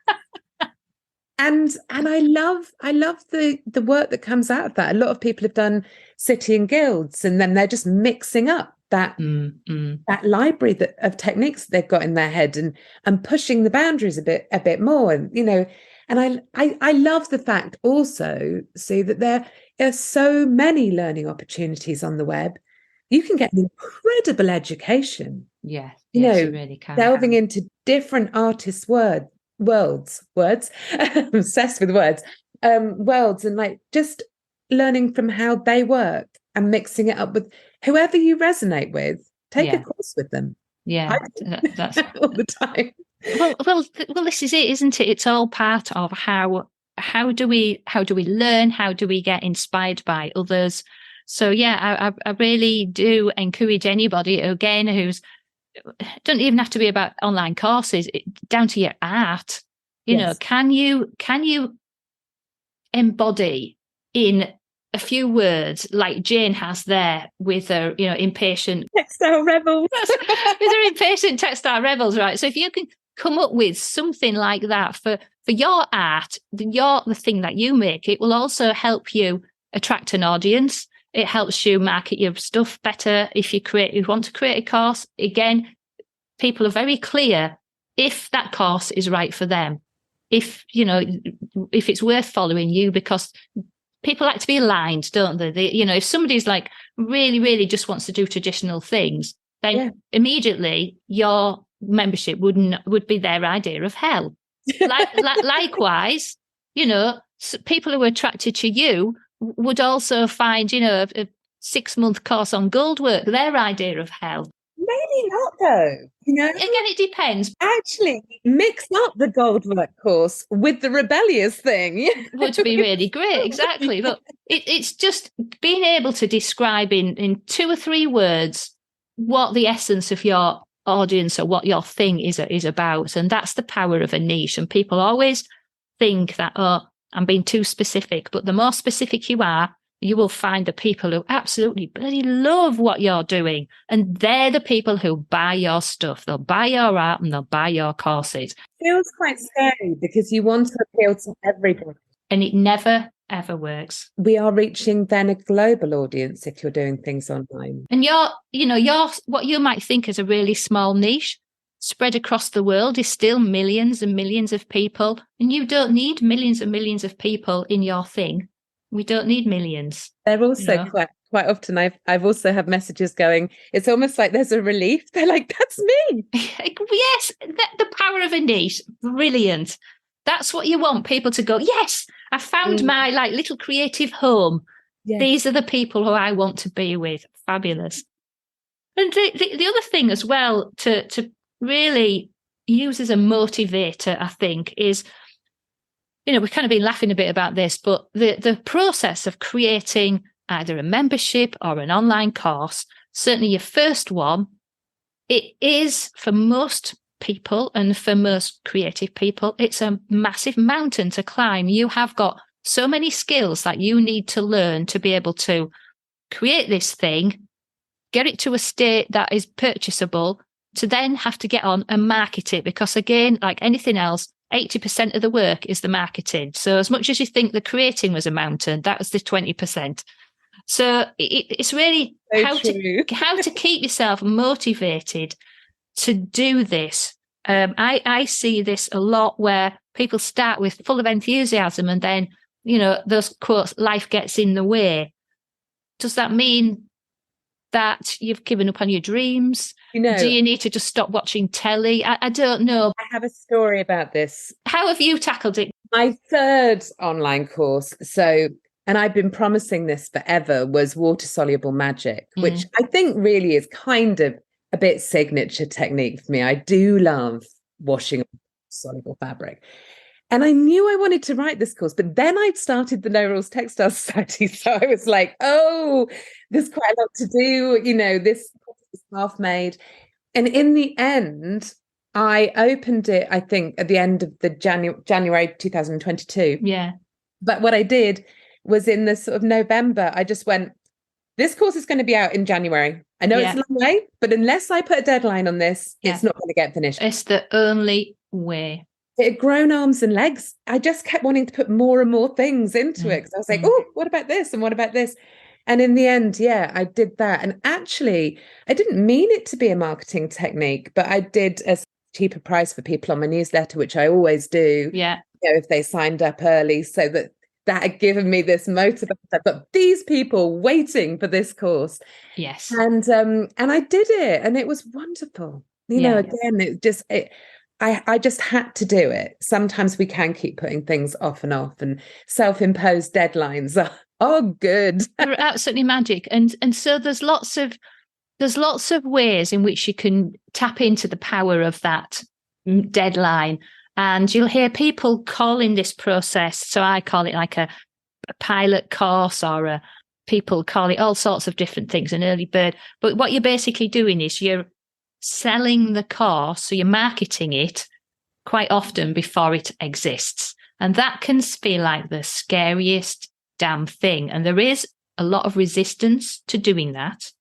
And I love the work that comes out of that. A lot of people have done city and guilds, and then they're just mixing up that library of techniques they've got in their head and pushing the boundaries a bit more. And I love the fact also, see, that there are so many learning opportunities on the web. You can get an incredible education. Yeah, you really can. Delving into different artists' words, I'm obsessed with words, worlds, and like just learning from how they work and mixing it up with whoever you resonate with. Take a course with them. Yeah, that's all the time. Well, this is it, isn't it? It's all part of how do we learn? How do we get inspired by others? So yeah, I really do encourage anybody again who's don't even have to be about online courses, down to your art. You know, can you embody in a few words like Jayne has there with her, impatient textile rebels. with her impatient textile rebels, right? So if you can come up with something like that for your art, the thing that you make, it will also help you attract an audience. It helps you market your stuff better. If you want to create a course, again, people are very clear if that course is right for them. If it's worth following you, because people like to be aligned, don't they? If somebody's like really, really just wants to do traditional things, then immediately your membership would be their idea of hell. Likewise, people who are attracted to you would also find, a 6-month course on gold work their idea of hell. Maybe not, though. Again, it depends. Actually, mix up the gold work course with the rebellious thing. Would be really great, exactly. But it's just being able to describe in 2 or 3 words what the essence of your audience or what your thing is about. And that's the power of a niche. And people always think that, I'm being too specific. But the more specific you are, you will find the people who absolutely bloody love what you're doing. And they're the people who buy your stuff. They'll buy your art and they'll buy your courses. It feels quite scary because you want to appeal to everybody. And it never, ever works. We are reaching then a global audience if you're doing things online. And your what you might think is a really small niche spread across the world is still millions and millions of people. And you don't need millions and millions of people in your thing. We don't need millions. They're also quite often. I've also had messages going, it's almost like there's a relief. They're like, that's me. Yes, the power of a niche, brilliant. That's what you want people to go, yes, I found my little creative home. Yes. These are the people who I want to be with. Fabulous. And the other thing as well to really use as a motivator, I think, is, we've kind of been laughing a bit about this, but the process of creating either a membership or an online course, certainly your first one, it is for most people and for most creative people, it's a massive mountain to climb. You have got so many skills that you need to learn to be able to create this thing, get it to a state that is purchasable, to then have to get on and market it. Because again, like anything else, 80% of the work is the marketing. So as much as you think the creating was a mountain, that was the 20%. So it's really how to keep yourself motivated to do this. I see this a lot where people start with full of enthusiasm and then, those quotes, life gets in the way. Does that mean that you've given up on your dreams? Do you need to just stop watching telly? I don't know. I have a story about this. How have you tackled it? My third online course, and I've been promising this forever, was water-soluble magic, which I think really is kind of a bit signature technique for me. I do love washing soluble fabric. And I knew I wanted to write this course, but then I'd started the No Rules Textile Society. So I was like, there's quite a lot to do. This course is half made. And in the end, I opened it, I think, at the end of the January 2022. Yeah. But what I did was in the sort of November, I just went, this course is going to be out in January. I know it's a long way, but unless I put a deadline on this, it's not going to get finished. It's the only way. It had grown arms and legs. I just kept wanting to put more and more things into it. Because I was like, what about this? And what about this? And in the end, I did that. And actually, I didn't mean it to be a marketing technique, but I did a cheaper price for people on my newsletter, which I always do. Yeah. If they signed up early, so that had given me this motivation. I've got these people waiting for this course. Yes. And I did it, and it was wonderful. Again, I just had to do it. Sometimes we can keep putting things off, and self-imposed deadlines are good. They're absolutely magic. And so there's lots of there's lots of ways in which you can tap into the power of that deadline. And you'll hear people calling this process, so I call it like a pilot course, or people call it all sorts of different things, an early bird. But what you're basically doing is you're selling the course, so you're marketing it quite often before it exists. And that can feel like the scariest damn thing. And there is a lot of resistance to doing that.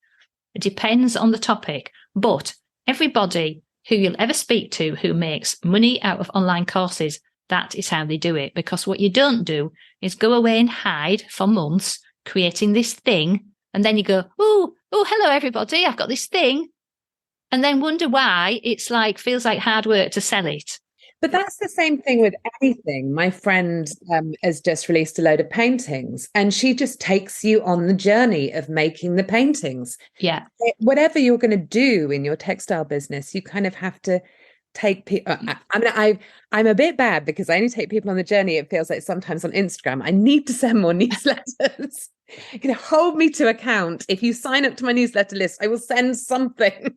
It depends on the topic. But everybody who you'll ever speak to who makes money out of online courses, that is how they do it. Because what you don't do is go away and hide for months creating this thing. And then you go, oh, hello, everybody, I've got this thing. And then wonder why it's like, feels like hard work to sell it. But that's the same thing with anything. My friend has just released a load of paintings, and she just takes you on the journey of making the paintings. Yeah. Whatever you're going to do in your textile business, you kind of have to take people. I mean, I'm a bit bad because I only take people on the journey. It feels like sometimes on Instagram. I need to send more newsletters. Hold me to account. If you sign up to my newsletter list, I will send something.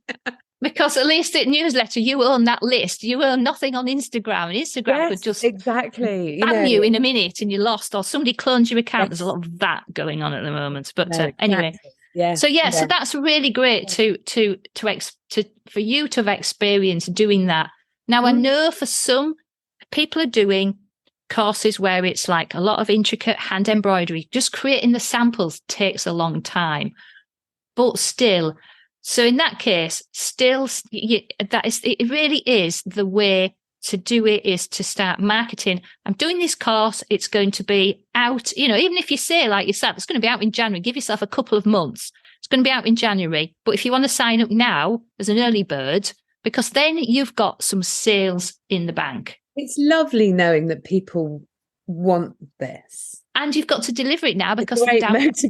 Because at least at newsletter, you own that list. You own nothing on Instagram. And Instagram could just exactly ban you in a minute and you're lost, or somebody clones your account. Yes. There's a lot of that going on at the moment. But exactly. anyway, so that's really great for you to have experienced doing that. Now, I know for some people are doing courses where it's like a lot of intricate hand embroidery. Just creating the samples takes a long time, but still. So in that case, it really is the way to do it, is to start marketing. I'm doing this course. It's going to be out, even if you say, like you said, it's going to be out in January, give yourself a couple of months. It's going to be out in January. But if you want to sign up now as an early bird, because then you've got some sales in the bank. It's lovely knowing that people want this. And you've got to deliver it now because they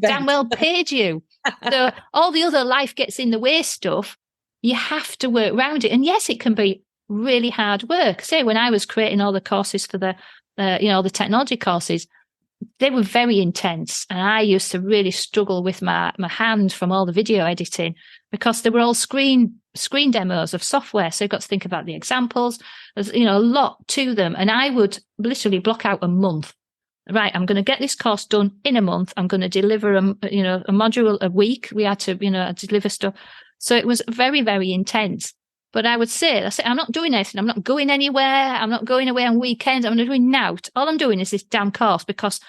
damn well paid you. So all the other life gets in the way stuff, you have to work around it. And yes, it can be really hard work. Say when I was creating all the courses for the technology courses, they were very intense. And I used to really struggle with my hand from all the video editing because they were all screen demos of software. So you've got to think about the examples. There's, a lot to them. And I would literally block out a month. Right, I'm going to get this course done in a month. I'm going to deliver a module a week. We had to, deliver stuff. So it was very, very intense. But I would say, I'm not doing anything. I'm not going anywhere. I'm not going away on weekends. I'm not doing nout. All I'm doing is this damn course because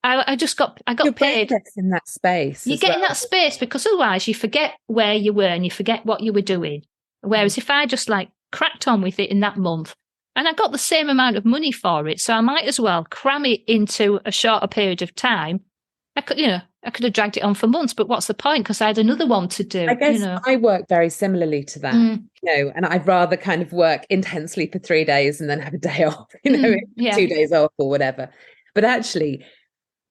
I got paid. In that space. You get in that space because otherwise you forget where you were and you forget what you were doing. Whereas if I just cracked on with it in that month, and I got the same amount of money for it, so I might as well cram it into a shorter period of time. I could have dragged it on for months, but what's the point? Because I had another one to do. I guess I work very similarly to that, and I'd rather kind of work intensely for 3 days and then have a day off, 2 days off or whatever. But actually,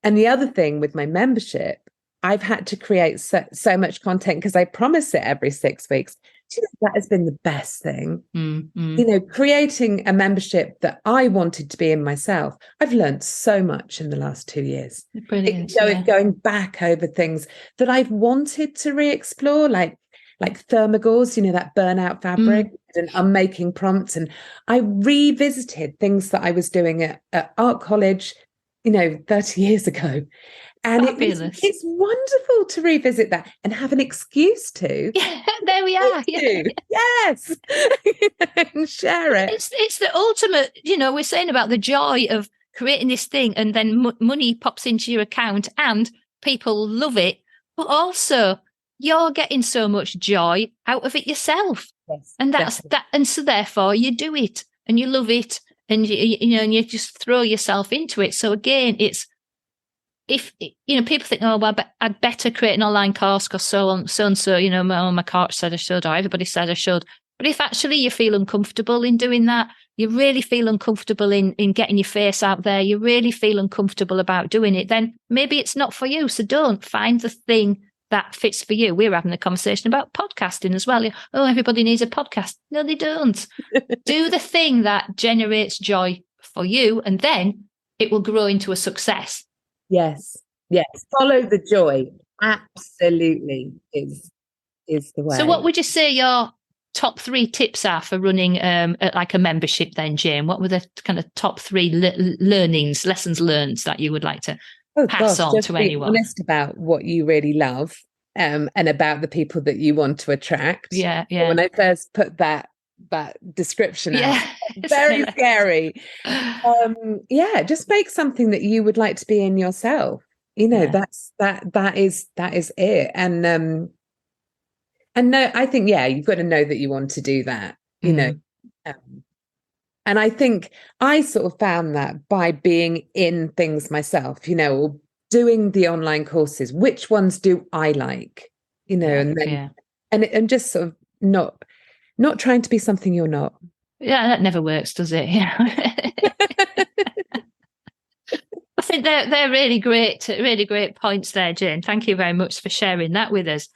and the other thing with my membership, I've had to create so much content because I promise it every 6 weeks. That has been the best thing. Creating a membership that I wanted to be in myself. I've learned so much in the last 2 years. Brilliant. Going back over things that I've wanted to re-explore, like thermagauze, that burnout fabric and unmaking prompts. And I revisited things that I was doing at art college, 30 years ago. And it's wonderful to revisit that and have an excuse to. Yeah, there we are. Yeah. Yes. And share it. It's the ultimate, we're saying about the joy of creating this thing and then money pops into your account and people love it. But also you're getting so much joy out of it yourself. Yes, and that's definitely. That. And so therefore you do it and you love it and and you just throw yourself into it. So again, it's, if people think, oh well, I'd better create an online course because so and so, my coach said I should, or everybody said I should. But if actually you feel uncomfortable in doing that, you really feel uncomfortable in getting your face out there, you really feel uncomfortable about doing it, then maybe it's not for you. So don't find the thing that fits for you. We're having a conversation about podcasting as well. Oh, everybody needs a podcast. No, they don't. Do the thing that generates joy for you, and then it will grow into a success. Yes. Follow the joy. Absolutely is is the way. So what would you say your top 3 tips are for running like a membership then, Jayne? What were the kind of top 3 lessons learned that you would like to pass on just to be anyone? honest about what you really love, and about the people that you want to attract. Yeah. So when I first put that description out, very scary. Just make something that you would like to be in yourself. That is it. And no, I think, you've got to know that you want to do that, and I think I sort of found that by being in things myself, or doing the online courses, which ones do I like, and then, and just sort of not trying to be something you're not. Yeah, that never works, does it? Yeah. I think they're really great points there, Jayne. Thank you very much for sharing that with us.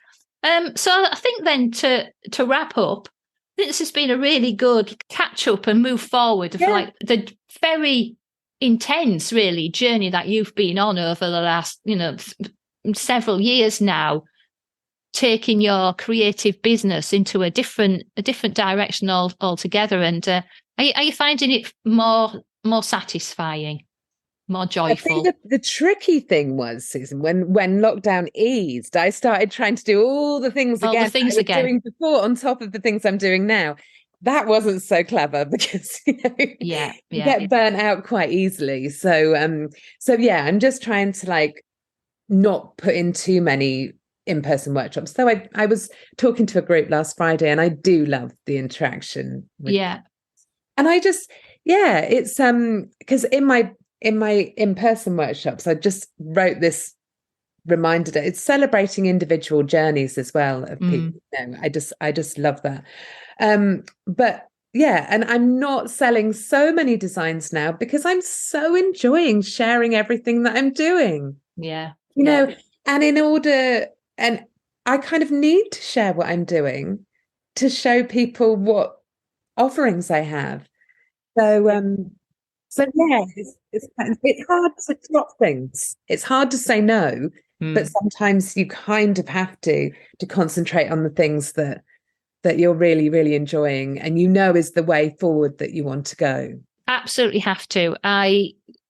So I think then to wrap up, I think this has been a really good catch up and move forward of like the very intense, really, journey that you've been on over the last, several years now, taking your creative business into a different direction altogether. And are you finding it more satisfying? More joyful. I think the tricky thing was, Susan, when lockdown eased, I started trying to do all the things again I was doing before on top of the things I'm doing now. That wasn't so clever because you get burnt out quite easily. So I'm just trying to like not put in too many in-person workshops. So I was talking to a group last Friday, and I do love the interaction. And I just it's because in my in-person workshops, I just wrote this reminder that it's celebrating individual journeys as well of people. I just love that. But and I'm not selling so many designs now because I'm so enjoying sharing everything that I'm doing. And I kind of need to share what I'm doing to show people what offerings I have. So it's hard to drop things. It's hard to say no, but sometimes you kind of have to concentrate on the things that you're really, really enjoying and is the way forward that you want to go. Absolutely have to.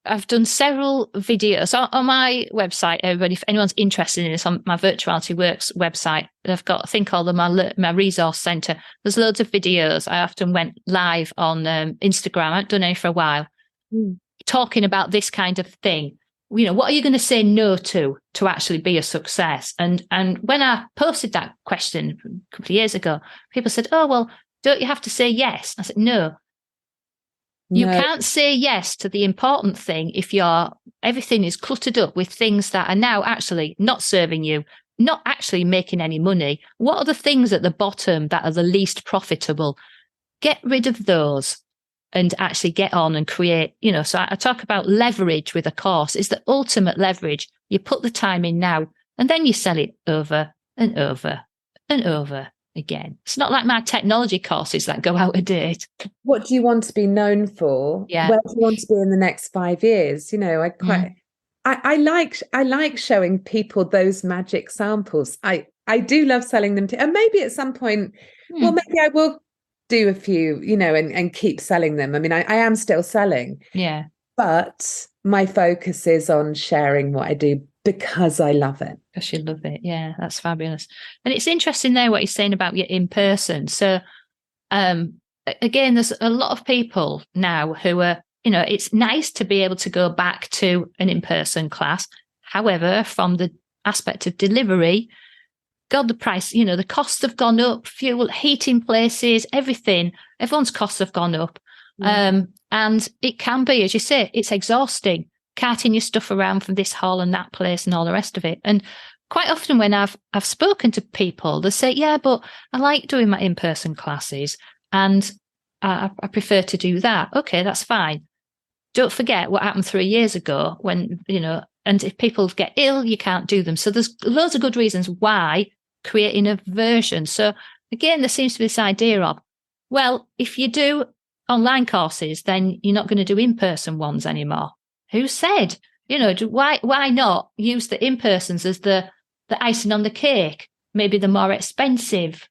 I've done several videos on my website, everybody. If anyone's interested in this, on my Virtuality Works website, I've got a thing called my resource centre. There's loads of videos. I often went live on Instagram. I haven't done any for a while. Talking about this kind of thing. What are you going to say no to actually be a success? And when I posted that question a couple of years ago, people said, oh, well, don't you have to say yes? I said, no. You can't say yes to the important thing if everything is cluttered up with things that are now actually not serving you, not actually making any money. What are the things at the bottom that are the least profitable? Get rid of those and actually get on and create, so I talk about leverage with a course. It's the ultimate leverage. You put the time in now and then you sell it over and over and over again. It's not like my technology courses that go out of date. What do you want to be known for? Yeah. Where do you want to be in the next 5 years? I like showing people those magic samples. I do love selling them and maybe at some point, maybe I will do a few, and keep selling them. I mean, I am still selling. Yeah. But my focus is on sharing what I do because I love it. Because you love it. Yeah, that's fabulous. And it's interesting there what you're saying about your in-person. So, again, there's a lot of people now who are, it's nice to be able to go back to an in-person class. However, from the aspect of delivery, God, the price, the costs have gone up, fuel, heating places, everything. Everyone's costs have gone up. And it can be, as you say, it's exhausting, carting your stuff around from this hall and that place and all the rest of it. And quite often when I've spoken to people, they say, yeah, but I like doing my in-person classes and I prefer to do that. Okay, that's fine. Don't forget what happened 3 years ago when, and if people get ill, you can't do them. So there's loads of good reasons why creating a version. So again, there seems to be this idea of, well, if you do online courses, then you're not going to do in-person ones anymore. Who said? Why not use the in-persons as the icing on the cake? maybe the more expensive.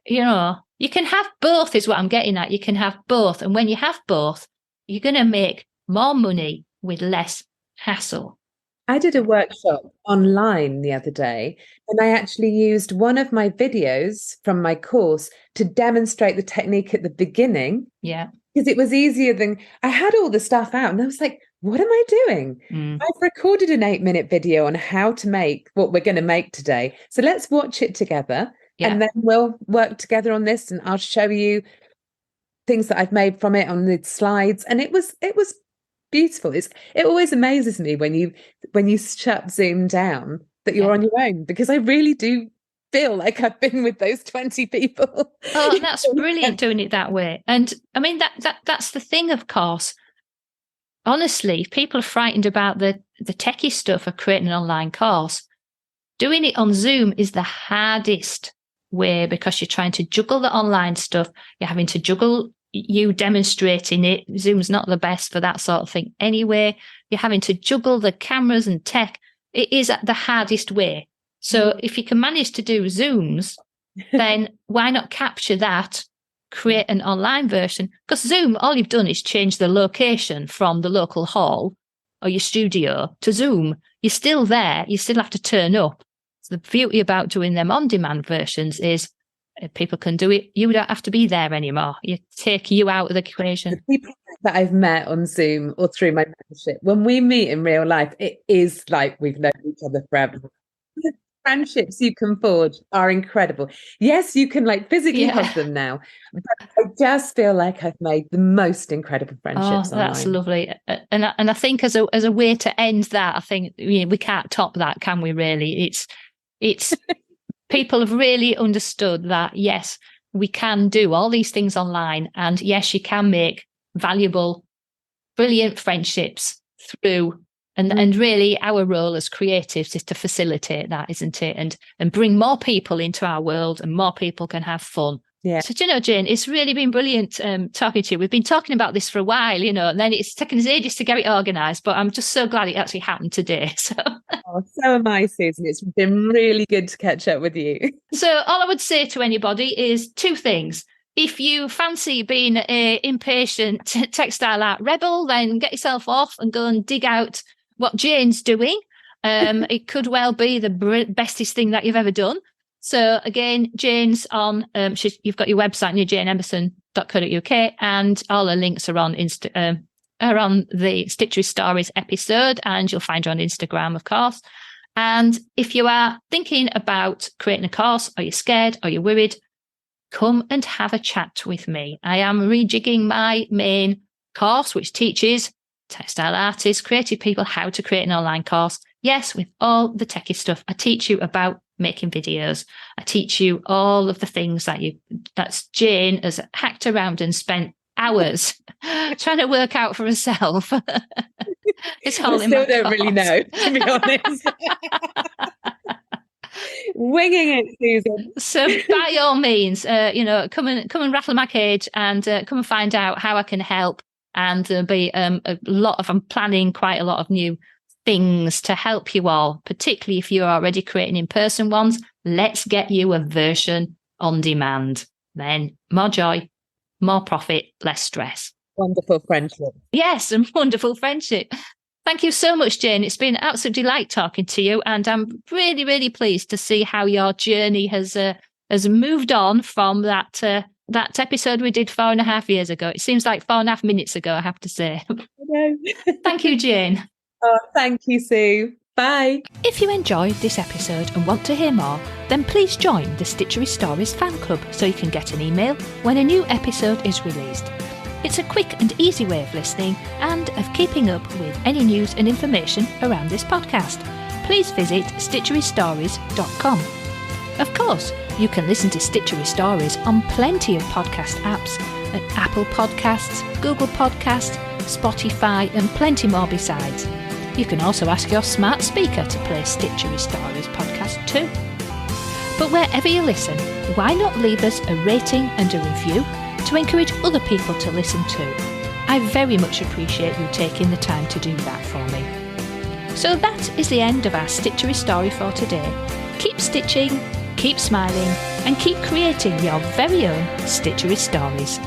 You know, you can have both is what I'm getting at. You can have both. And when you have both, you're going to make more money with less hassle. I did a workshop online the other day, and I actually used one of my videos from my course to demonstrate the technique at the beginning. Yeah. Because it was easier than I had all the stuff out, and I was like, what am I doing? I've recorded an 8-minute video on how to make what we're going to make today. So let's watch it together. Yeah. And then we'll work together on this, and I'll show you things that I've made from it on the slides. And it was beautiful. It always amazes me when you shut Zoom down that you're on your own, because I really do feel like I've been with those 20 people. Oh, that's brilliant doing it that way. And I mean, that's the thing, of course. Honestly, if people are frightened about the techie stuff of creating an online course, doing it on Zoom is the hardest way, because you're trying to juggle the online stuff. You're having to juggle you demonstrating it. Zoom's not the best for that sort of thing anyway. You're having to juggle the cameras and tech. It is the hardest way. So if you can manage to do Zooms, then why not capture that, create an online version? Because Zoom, all you've done is change the location from the local hall or your studio to Zoom. You're still there. You still have to turn up. So the beauty about doing them on-demand versions is people can do it. You don't have to be there anymore. You take you out of the equation. The people that I've met on Zoom or through my membership, when we meet in real life, it is like we've known each other forever. The friendships you can forge are incredible. Yes, you can like physically hug them now, but I just feel like I've made the most incredible friendships online. That's lovely. And I think as a way to end that, I think we can't top that, can we? Really, it's people have really understood that, yes, we can do all these things online. And yes, you can make valuable, brilliant friendships through. And really our role as creatives is to facilitate that, isn't it? And bring more people into our world, and more people can have fun. Yeah. So, Jayne, it's really been brilliant talking to you. We've been talking about this for a while, and then it's taken us ages to get it organised, but I'm just so glad it actually happened today. So am I, Susan. It's been really good to catch up with you. So all I would say to anybody is 2 things. If you fancy being an impatient textile art rebel, then get yourself off and go and dig out what Jayne's doing. It could well be the bestest thing that you've ever done. So again, Jayne's on, you've got your website, jayneemerson.co.uk, and all the links are on are on the Stitchery Stories episode, and you'll find her on Instagram, of course. And if you are thinking about creating a course, or you're scared, or you're worried, come and have a chat with me. I am rejigging my main course, which teaches textile artists, creative people, how to create an online course. Yes, with all the techie stuff. I teach you about making videos. I teach you all of the things that's Jayne has hacked around and spent hours trying to work out for herself. It's all I still don't really know, to be honest. Winging it, Susan. So by all means, come and rattle my cage and come and find out how I can help. And there'll be I'm planning quite a lot of new things to help you all, particularly if you're already creating in-person ones. Let's get you a version on demand. Then more joy, more profit, less stress. Wonderful friendship. Yes, and wonderful friendship. Thank you so much, Jayne. It's been an absolute delight talking to you, and I'm really, really pleased to see how your journey has moved on from that episode we did 4.5 years ago. It seems like 4.5 minutes ago, I have to say. Thank you, Jayne. Oh, thank you, Sue. Bye. If you enjoyed this episode and want to hear more, then please join the Stitchery Stories fan club so you can get an email when a new episode is released. It's a quick and easy way of listening and of keeping up with any news and information around this podcast. Please visit stitcherystories.com. Of course, you can listen to Stitchery Stories on plenty of podcast apps at Apple Podcasts, Google Podcasts, Spotify, and plenty more besides. You can also ask your smart speaker to play Stitchery Stories podcast too. But wherever you listen, why not leave us a rating and a review to encourage other people to listen too? I very much appreciate you taking the time to do that for me. So that is the end of our Stitchery story for today. Keep stitching, keep keep smiling and keep creating your very own Stitchery Stories.